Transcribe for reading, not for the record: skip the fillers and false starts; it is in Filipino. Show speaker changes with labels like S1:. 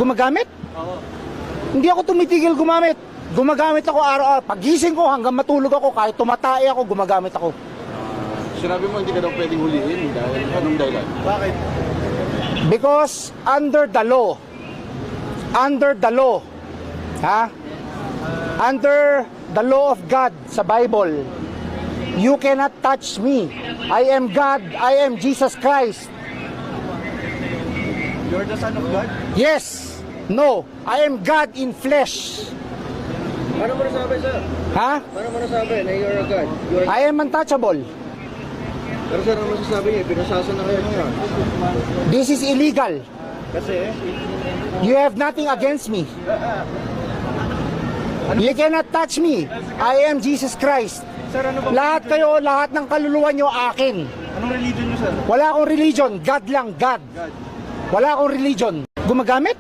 S1: Gumagamit?
S2: Oo.
S1: Hindi ako tumitigil gumamit. Gumagamit ako araw-araw. Pagising ko hanggang matulog ako, kahit tumatay ako, gumagamit ako.
S2: Sinabi mo hindi ka daw pwedeng huliin dahil anong dahilan? Bakit?
S1: Because under the law, ha? Under the law of God sa Bible, you cannot touch me. I am God, I am Jesus Christ.
S2: You're the son of God?
S1: Yes, no, I am God in flesh.
S2: Paano mo nasabi, sir?
S1: Ha?
S2: Paano mo nasabi na you're a God?
S1: I am untouchable.
S2: Pero sir, ano masasabi niya? Pinasasa na kayo ngayon.
S1: This is illegal.
S2: Kasi?
S1: You have nothing against me. You cannot touch me. I am Jesus Christ.
S2: Sir, ano ba?
S1: Lahat kayo, lahat ng kaluluwa nyo akin.
S2: Anong religion niyo, sir?
S1: Wala akong religion. God lang, God.
S2: God.
S1: Wala akong religion. Gumagamit?